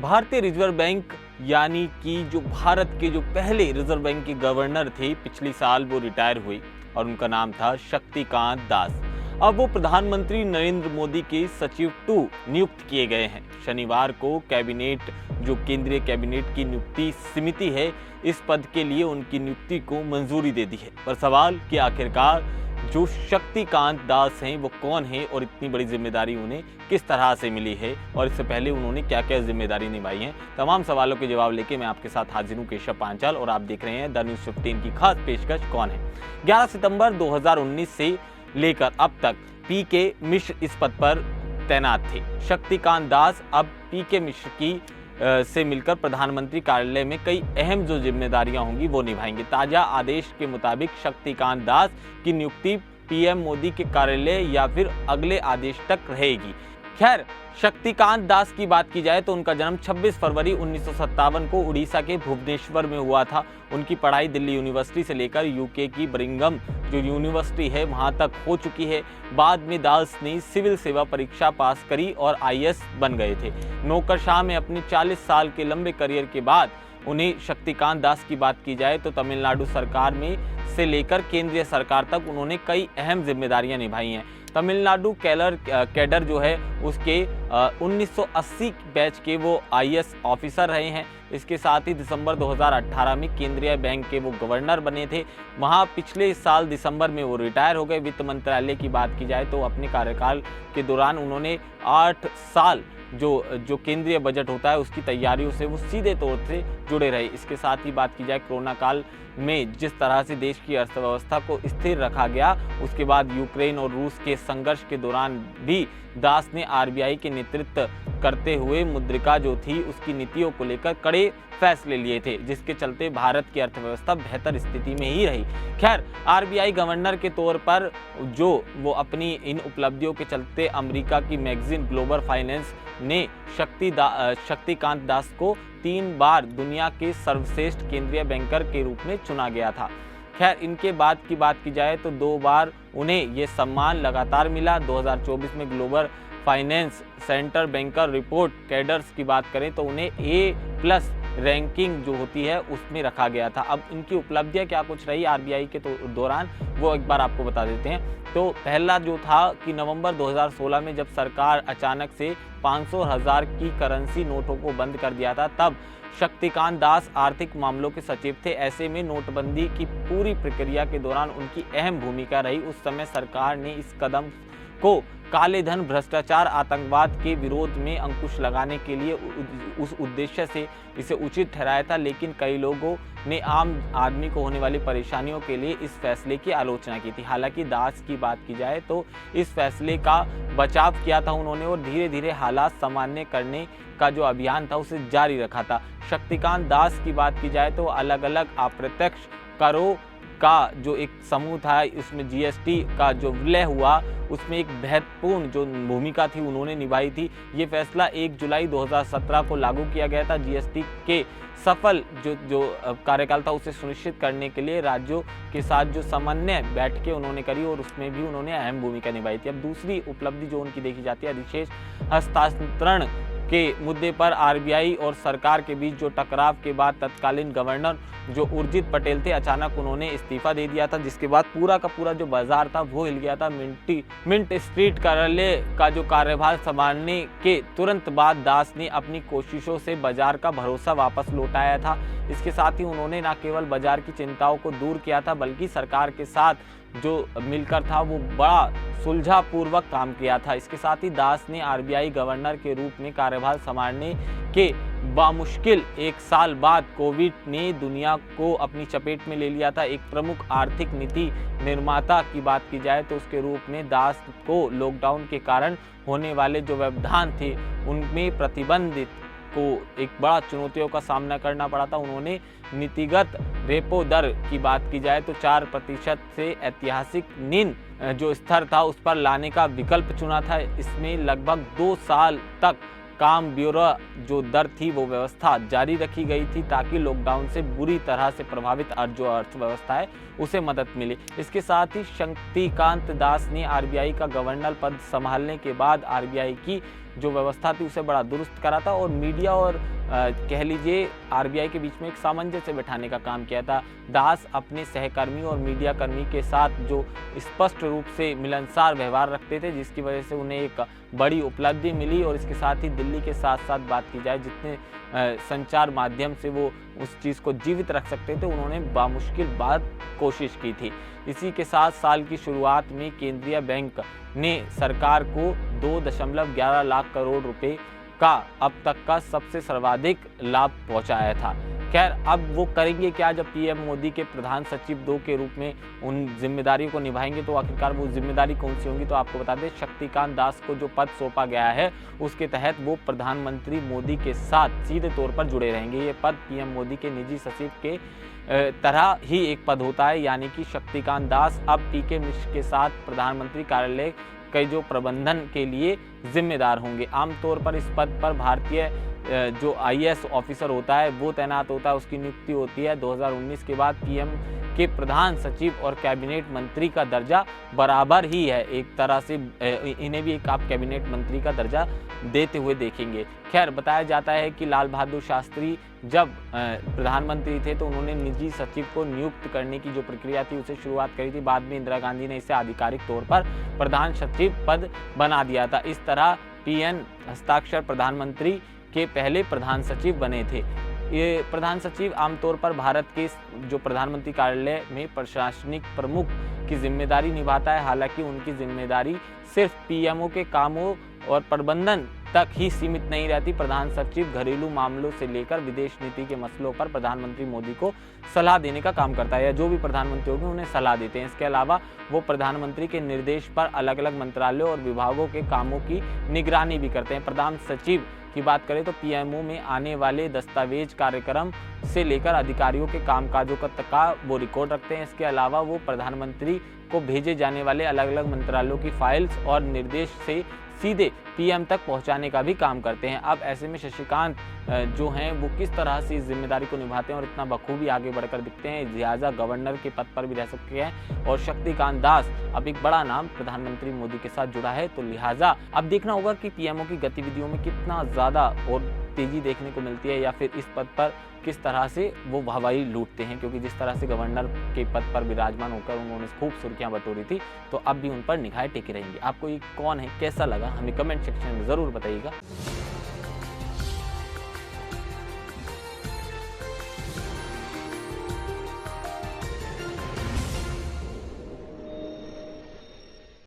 भारतीय reserve bank यानी कि जो भारत के जो पहले रिजर्व बैंक के गवर्नर थे, पिछले साल वो रिटायर हुए और उनका नाम था शक्तिकांत दास। अब वो प्रधानमंत्री नरेंद्र मोदी के सचिव 2 नियुक्त किए गए हैं। शनिवार को कैबिनेट, जो केंद्रीय कैबिनेट की नियुक्ति समिति है, इस पद के लिए उनकी नियुक्ति को मंजूरी दे दी है। पर सवाल कि आखिरकार जो शक्तिकांत दास हैं वो कौन है और इतनी बड़ी जिम्मेदारी उन्हें किस तरह से मिली है और इससे पहले उन्होंने क्या क्या जिम्मेदारी निभाई है। तमाम सवालों के जवाब लेके मैं आपके साथ हाजिर हूं, केशव पांचाल, और आप देख रहे हैं द न्यूज़ 15 की खास पेशकश कौन है। 11 सितंबर 2019 से लेकर अब तक पीके मिश्र इस पद पर तैनात थे। शक्तिकांत दास अब पीके मिश्र की से मिलकर प्रधानमंत्री कार्यालय में कई अहम जो जिम्मेदारियां होंगी वो निभाएंगे। ताजा आदेश के मुताबिक शक्तिकांत दास की नियुक्ति पीएम मोदी के कार्यालय या फिर अगले आदेश तक रहेगी। खैर, शक्तिकांत दास की बात की जाए तो उनका जन्म 26 फरवरी 1957 को उड़ीसा के भुवनेश्वर में हुआ था। उनकी पढ़ाई दिल्ली यूनिवर्सिटी से लेकर यूके की ब्रिंघम जो यूनिवर्सिटी है वहां तक हो चुकी है। बाद में दास ने सिविल सेवा परीक्षा पास करी और आईएएस बन गए थे। नौकरशाह में अपने 40 साल के लंबे करियर के बाद उन्हें शक्तिकांत दास की बात की जाए तो तमिलनाडु सरकार में से लेकर केंद्रीय सरकार तक उन्होंने कई अहम जिम्मेदारियां निभाई हैं। तमिलनाडु कैडर जो है उसके 1980 बैच के वो आईएएस ऑफिसर रहे हैं। इसके साथ ही दिसंबर 2018 में केंद्रीय बैंक के वो गवर्नर बने थे। वहाँ पिछले साल दिसंबर में वो रिटायर हो गए। वित्त मंत्रालय की बात की जाए तो अपने कार्यकाल के दौरान उन्होंने 8 साल जो केंद्रीय बजट होता है उसकी तैयारियों से वो सीधे तौर से जुड़े रहे। इसके साथ ही बात की जाए कोरोना काल में जिस तरह से देश की अर्थव्यवस्था को स्थिर रखा गया, उसके बाद यूक्रेन और रूस के संघर्ष के दौरान भी दास ने आरबीआई के नेतृत्व करते हुए मुद्रिका जो थी उसकी नीतियों को लेकर कड़े फैसले लिए थे, जिसके चलते भारत की अर्थव्यवस्था बेहतर स्थिति में ही रही। खैर, आरबीआई गवर्नर के तौर पर जो वो अपनी इन उपलब्धियों के चलते अमेरिका की मैगजीन ग्लोबल फाइनेंस ने शक्तिकांत दास को 3 बार दुनिया के सर्वश्रेष्ठ केंद्रीय बैंकर के रूप में चुना गया था। खैर, इनके बाद की बात की जाए तो 2 बार उन्हें ये सम्मान लगातार मिला। 2024 में global finance centre banker report cadres की बात करें तो उन्हें A+ रैंकिंग जो होती है उसमें रखा गया था। अब इनकी उपलब्धियां क्या कुछ रही आरबीआई के दौरान वो एक बार आपको बता देते हैं। तो पहला जो था कि नवंबर 2016 में जब सरकार अचानक से 500 और 1000 की करेंसी नोटों को बंद कर दिया था, तब शक्तिकांत दास आर्थिक मामलों के सचिव थे। ऐसे में नोटबंदी की पूरी प्रक्रिया के दौरान उनकी अहम भूमिका रही। उस समय सरकार ने इस कदम को काले धन, भ्रष्टाचार, आतंकवाद के विरोध में अंकुश लगाने के लिए उस उद्देश्य से इसे उचित ठहराया था, लेकिन कई लोगों ने आम आदमी को होने वाली परेशानियों के लिए इस फैसले की आलोचना की थी। हालांकि दास की बात की जाए तो इस फैसले का बचाव किया था उन्होंने और धीरे धीरे हालात सामान्य करने का जो अभियान था उसे जारी रखा था। शक्तिकांत दास की बात की जाए तो अलग अलग अप्रत्यक्ष करों का जो एक समूह था, उसमें जीएसटी का जो विलय हुआ उसमें एक महत्वपूर्ण जो भूमिका थी उन्होंने निभाई थी। ये फैसला 1 जुलाई 2017 को लागू किया गया था। जीएसटी के सफल जो कार्यकाल था उसे सुनिश्चित करने के लिए राज्यों के साथ जो समन्वय बैठकें उन्होंने करी और उसमें भी उन्होंने अहम भूमिका निभाई थी। अब दूसरी उपलब्धि जो उनकी देखी जाती है, अधिशेष हस्तांतरण के मुद्दे पर आरबीआई और सरकार के बीच जो टकराव के बाद तत्कालीन गवर्नर जो उर्जित पटेल थे, अचानक उन्होंने इस्तीफा दे दिया था, जिसके बाद पूरा का पूरा जो बाजार था वो हिल गया था। मिंट स्ट्रीट कार्यालय का जो कार्यभार संभालने के तुरंत बाद दास ने अपनी कोशिशों से बाजार का भरोसा वापस लौटाया था। इसके साथ ही उन्होंने न केवल बाजार की चिंताओं को दूर किया था, बल्कि सरकार के साथ जो मिलकर था वो बड़ा सुलझापूर्वक काम किया था। इसके साथ ही दास ने आरबीआई गवर्नर के रूप में कार्यभार संभालने के बामुश्किल 1 साल बाद कोविड ने दुनिया को अपनी चपेट में ले लिया था। एक प्रमुख आर्थिक नीति निर्माता की बात की जाए तो उसके रूप में दास को लॉकडाउन के कारण होने वाले जो व्यवधान थे उनमें प्रतिबंधित को एक बड़ा चुनौतियों का सामना करना पड़ा था। उन्होंने नीतिगत रेपो दर की बात की जाए तो 4% से ऐतिहासिक निम्न जो स्तर था उस पर लाने का विकल्प चुना था। इसमें लगभग 2 साल तक काम ब्यूरो जो दर थी वो व्यवस्था जारी रखी गई थी ताकि लॉकडाउन से बुरी तरह से प्रभावित जो अर्थव्यवस्था है उसे मदद मिले। इसके साथ ही शक्तिकांत दास ने आरबीआई का गवर्नर पद संभालने के बाद आरबीआई की जो व्यवस्था थी उसे बड़ा दुरुस्त करा था और मीडिया और कह लीजिए आरबीआई के बीच में एक सामंजस्य बैठाने का काम किया था। दास अपने सहकर्मी और मीडिया कर्मी के साथ जो स्पष्ट रूप से मिलनसार व्यवहार रखते थे, जिसकी वजह से उन्हें एक बड़ी उपलब्धि मिली और इसके साथ ही दिल्ली के साथ साथ बात की जाए जितने संचार माध्यम से वो उस चीज़ को जीवित रख सकते थे, उन्होंने बामुश्किल बात कोशिश की थी। इसी के साथ साल की शुरुआत में केंद्रीय बैंक ने सरकार को 2.11 लाख करोड़ रुपए का अब तक का सबसे सर्वाधिक लाभ पहुंचाया था। खैर, अब वो करेंगे क्या जब पीएम मोदी के प्रधान सचिव 2 के रूप में उन जिम्मेदारियों को निभाएंगे, तो आखिरकार वो जिम्मेदारी कौन सी होंगी? तो आपको बता दें, शक्तिकांत दास को जो पद सौंपा गया है उसके तहत वो प्रधानमंत्री मोदी के साथ सीधे तौर पर जुड़े रहेंगे। ये पद पीएम मोदी के निजी सचिव के तरह ही एक पद होता है, यानी कि शक्तिकांत दास अब पीके मिश्र के साथ प्रधानमंत्री कार्यालय के जो प्रबंधन के लिए जिम्मेदार होंगे। आमतौर पर इस पद पर भारतीय जो आईएएस ऑफिसर होता है वो तैनात होता है, उसकी नियुक्ति होती है। 2019 के बाद पीएम के प्रधान सचिव और कैबिनेट मंत्री का दर्जा बराबर ही है, एक तरह से इन्हें भी एक आप कैबिनेट मंत्री का दर्जा देते हुए देखेंगे। खैर, बताया जाता है कि लाल बहादुर शास्त्री जब प्रधानमंत्री थे तो उन्होंने निजी सचिव को नियुक्त करने की जो प्रक्रिया थी उसे शुरुआत करी थी। बाद में इंदिरा गांधी ने इसे आधिकारिक तौर पर प्रधान सचिव पद बना दिया था। इस तरह पीएन हस्ताक्षर प्रधानमंत्री के पहले प्रधान सचिव बने थे। ये प्रधान सचिव आमतौर पर भारत के जो प्रधानमंत्री कार्यालय में प्रशासनिक प्रमुख की जिम्मेदारी निभाता है। हालांकि उनकी जिम्मेदारी सिर्फ पीएमओ के कामों और प्रबंधन तक ही सीमित नहीं रहती। प्रधान सचिव घरेलू मामलों से लेकर विदेश नीति के मसलों पर प्रधानमंत्री मोदी को सलाह देने का काम करता है, या जो भी प्रधानमंत्री होंगे उन्हें सलाह देते हैं। इसके अलावा वो प्रधानमंत्री के निर्देश पर अलग अलग मंत्रालयों और विभागों के कामों की निगरानी भी करते हैं। प्रधान सचिव की बात करें तो पीएमओ में आने वाले दस्तावेज कार्यक्रम से लेकर अधिकारियों के कामकाजों का वो रिकॉर्ड रखते हैं। इसके अलावा वो प्रधानमंत्री को भेजे जाने वाले अलग अलग मंत्रालयों की फाइल्स और निर्देश से सीधे पीएम तक पहुंचाने का भी काम करते हैं। अब ऐसे में शशिकांत जो हैं वो किस तरह से इस जिम्मेदारी को निभाते हैं और इतना बखूबी आगे बढ़कर दिखते हैं, लिहाजा गवर्नर के पद पर भी रह सकते हैं। और शक्तिकांत दास अब एक बड़ा नाम प्रधानमंत्री मोदी के साथ जुड़ा है, तो लिहाजा अब देखना होगा कि पीएमओ की गतिविधियों में कितना ज़्यादा और तेजी देखने को मिलती है, या फिर इस पद पर किस तरह से वो हवाई लूटते हैं। क्योंकि जिस तरह से गवर्नर के पद पर विराजमान होकर उन्होंने खूब सुर्खियां बटोरी थी, तो अब भी उन पर निगाहें टिकी रहेंगी। आपको ये कौन है, कैसा लगा, हमें कमेंट सेक्शन में ज़रूर बताइएगा।